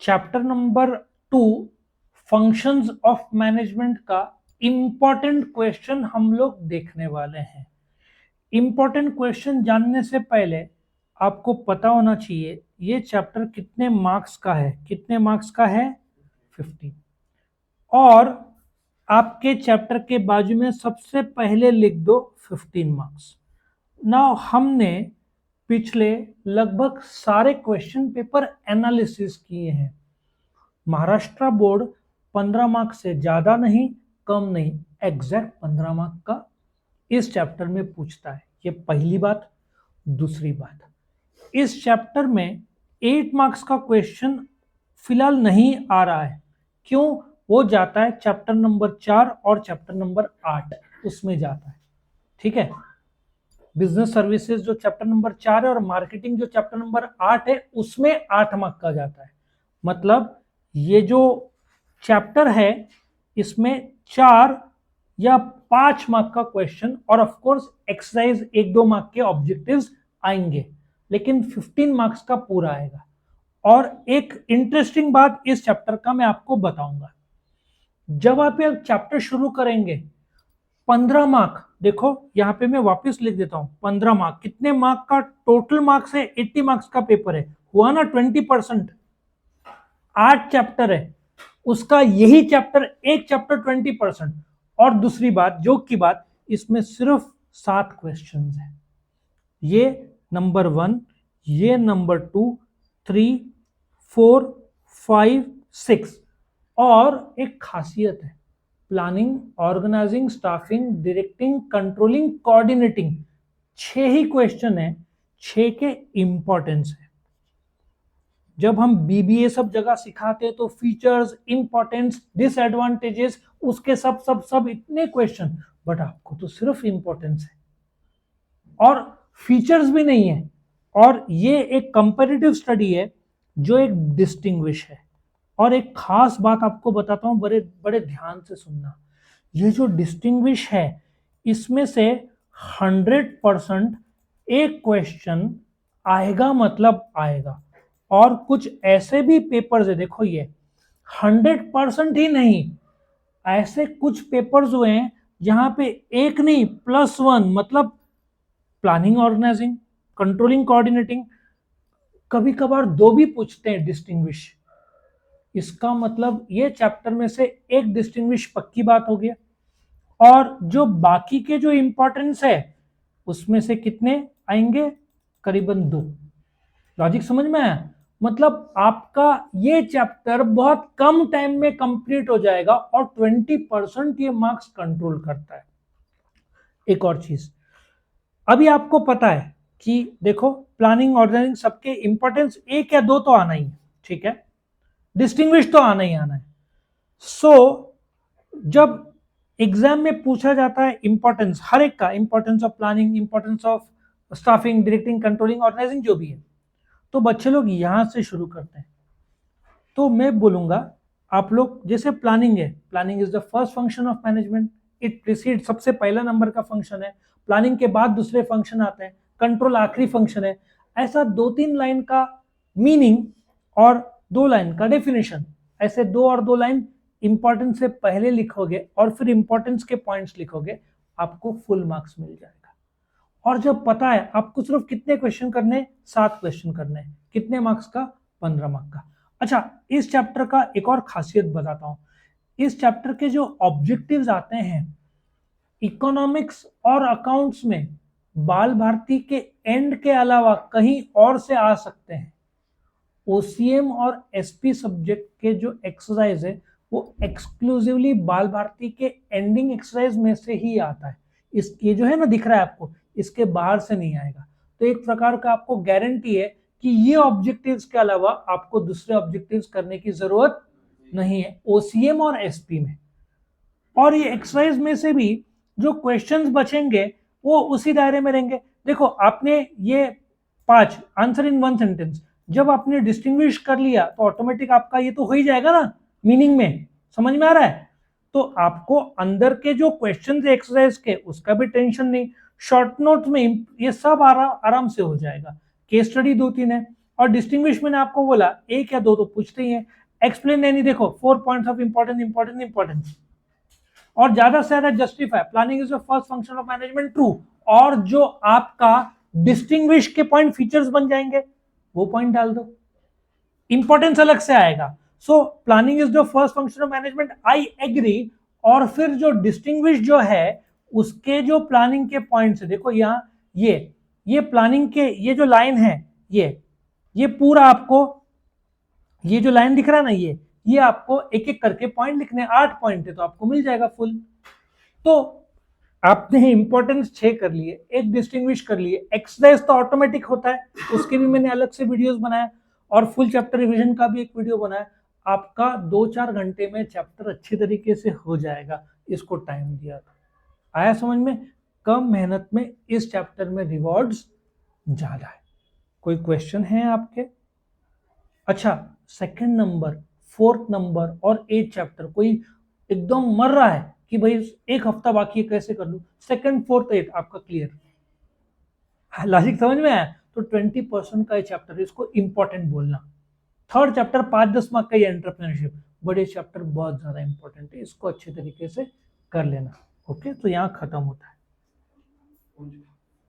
Chapter number 2 functions of management का important question हम लोग देखने वाले हैं। इंपॉर्टेंट क्वेश्चन जानने से पहले आपको पता होना चाहिए ये चैप्टर कितने मार्क्स का है। कितने मार्क्स का है? 50। और आपके चैप्टर के बाजू में सबसे पहले लिख दो 15 मार्क्स। नाउ हमने पिछले लगभग सारे क्वेश्चन पेपर एनालिसिस किए हैं। महाराष्ट्र बोर्ड 15 मार्क्स से ज्यादा नहीं, कम नहीं, एग्जैक्ट 15 मार्क्स का इस चैप्टर में पूछता है। ये पहली बात। दूसरी बात, इस चैप्टर में 8 मार्क्स का क्वेश्चन फिलहाल नहीं आ रहा है। क्यों? वो जाता है चैप्टर नंबर 4 और चैप्टर नंबर 8, उसमें जाता है। ठीक है, बिजनेस सर्विसेज जो चैप्टर नंबर 4 है और मार्केटिंग जो चैप्टर नंबर 8 है, उसमें 8 मार्क्स का जाता है। मतलब ये जो चैप्टर है इसमें 4 या 5 मार्क का क्वेश्चन और ऑफ कोर्स एक्सरसाइज 1-2 मार्क के ऑब्जेक्टिव्स आएंगे, लेकिन 15 मार्क्स का पूरा आएगा। और एक इंटरेस्टिंग बात इस चैप्टर का मैं आपको बताऊंगा। जब आप ये चैप्टर शुरू करेंगे 15 मार्क, देखो यहां पे मैं वापस लिख देता हूं 15 मार्क। कितने मार्क का टोटल मार्क्स है? 80 मार्क्स का पेपर है, हुआ ना 20%। 8 चैप्टर है, उसका यही चैप्टर एक चैप्टर 20%। और दूसरी बात, जो की बात, इसमें सिर्फ 7 क्वेश्चन है। ये नंबर 1, ये नंबर 2, 3, 4, 5, 6। और एक खासियत है, planning, organising, staffing, directing, controlling, coordinating. 6 ही क्वेश्चन है, 6 के इंपॉर्टेंस है। जब हम बीबीए सब जगह सिखाते हैं तो फीचर्स, इंपॉर्टेंस, डिसएडवांटेजेस, उसके सब सब सब इतने क्वेश्चन, बट आपको तो सिर्फ इंपॉर्टेंस है और फीचर्स भी नहीं है। और ये एक कंपैरेटिव स्टडी है जो एक डिस्टिंग्विश है। और एक खास बात आपको बताता हूं, बड़े बड़े ध्यान से सुनना। ये जो डिस्टिंग्विश है, इसमें से 100% एक क्वेश्चन आएगा, मतलब आएगा। और कुछ ऐसे भी पेपर्स है, देखो ये 100% ही नहीं, ऐसे कुछ पेपर्स हुए हैं जहां पे एक नहीं +1, मतलब प्लानिंग, ऑर्गेनाइजिंग, कंट्रोलिंग, कोऑर्डिनेटिंग, कभी कभार 2 भी पूछते हैं डिस्टिंग्विश। इसका मतलब ये चैप्टर में से एक डिस्टिंग्विश पक्की बात हो गया। और जो बाकी के जो इंपॉर्टेंस है उसमें से कितने आएंगे? करीबन 2। लॉजिक समझ में आया? मतलब आपका ये चैप्टर बहुत कम टाइम में कंप्लीट हो जाएगा और 20% ये मार्क्स कंट्रोल करता है। एक और चीज, अभी आपको पता है कि देखो प्लानिंग, ऑर्गेनाइजिंग, सबके इंपॉर्टेंस 1 या 2 तो आना ही है, ठीक है, डिस्टिंग्विश तो आना ही आना है। जब एग्जाम में पूछा जाता है इंपॉर्टेंस हर एक का, importance of planning, importance of staffing, directing, controlling, organising, जो भी है, तो बच्चे लोग यहां से शुरू करते हैं। तो मैं बोलूंगा आप लोग, जैसे प्लानिंग है, planning is the first function of management, it preceded, सबसे पहला नंबर का फंक्शन है। प्लानिंग के बाद दूसरे फंक्शन आते हैं, कंट्रोल आखिरी फंक्शन है। ऐसा 2-3 लाइन का मीनिंग और 2 लाइन का डेफिनेशन, ऐसे 2 और 2 लाइन इंपॉर्टेंस से पहले लिखोगे और फिर इंपॉर्टेंस के पॉइंट्स लिखोगे, आपको फुल मार्क्स मिल जाएगा। और जब पता है आपको सिर्फ कितने क्वेश्चन करने, 7 क्वेश्चन करने, कितने मार्क्स का? 15 मार्क्स का। अच्छा, इस चैप्टर का एक और खासियत बताता हूं। इस चैप्टर के जो ऑब्जेक्टिव्स आते हैं, इकोनॉमिक्स और अकाउंट्स में बाल भारती के एंड के अलावा कहीं और से आ सकते हैं। ओसीएम और एसपी सब्जेक्ट के जो एक्सरसाइज है वो एक्सक्लूसिवली बाल भारती के एंडिंग एक्सरसाइज में से ही आता है। ये जो है ना, दिख रहा है आपको, इसके बाहर से नहीं आएगा। तो एक प्रकार का आपको गारंटी है कि ये ऑब्जेक्टिव्स के अलावा आपको दूसरे ऑब्जेक्टिव्स करने की जरूरत नहीं है ओसीएम और एसपी में। और ये एक्सरसाइज में से भी जो क्वेश्चंस बचेंगे वो उसी दायरे में रहेंगे। देखो आपने ये 5 आंसर इन 1 सेंटेंस जब आपने डिस्टिंग्विश कर लिया तो ऑटोमेटिक आपका ये तो हो ही जाएगा ना मीनिंग में, समझ में आ रहा है? तो आपको अंदर के जो क्वेश्चन एक्सरसाइज के उसका भी टेंशन नहीं, शॉर्ट नोट में ये सब आराम से हो जाएगा। केस स्टडी 2-3 है, और डिस्टिंग्विश मैंने आपको बोला एक या दो तो पूछते ही हैं। एक्सप्लेन एनी, देखो 4 पॉइंट्स ऑफ इंपॉर्टेंस और ज्यादा से ज्यादा justify, planning is the first function of management, true. और जो आपका डिस्टिंग्विश के पॉइंट फीचर्स बन जाएंगे वो पॉइंट डाल दो, इंपॉर्टेंस अलग से आएगा। So planning is the first function of management, I agree. और फिर जो डिस्टिंग्विश जो है उसके जो प्लानिंग के पॉइंट्स है, देखो यहाँ ये प्लानिंग के ये जो लाइन है ये पूरा आपको ये जो लाइन दिख रहा है ना ये आपको एक एक करके पॉइंट लिखने, 8 पॉइंट है तो आपको मिल जाएगा फुल। तो आपने इंपॉर्टेंस 6 कर लिए, एक डिस्टिंग्विश कर लिए, एक्सरसाइज तो ऑटोमेटिक होता है उसके भी मैंने अलग से वीडियोस बनाया और फुल चैप्टर रिवीजन का भी एक वीडियो बनाया। आपका 2-4 घंटे में चैप्टर अच्छी तरीके से हो जाएगा, इसको टाइम दिया तो। आया समझ में? कम मेहनत में इस चैप्टर में रिवॉर्ड्स ज्यादा है। कोई क्वेश्चन है आपके? अच्छा, सेकंड नंबर, फोर्थ नंबर और 8 चैप्टर कोई एकदम मर रहा है कि भाई एक हफ्ता बाकी है कैसे कर लूं, सेकंड फोर्थ 8 आपका क्लियर, लॉजिक समझ में आया? तो 20% का चैप्टर, इसको इंपॉर्टेंट बोलना। थर्ड चैप्टर 5-10 मार्क का एंटरप्रेन्योरशिप, बड़े चैप्टर बहुत ज्यादा इंपॉर्टेंट है, इसको अच्छे तरीके से कर लेना। ओके, तो यहाँ खत्म होता है।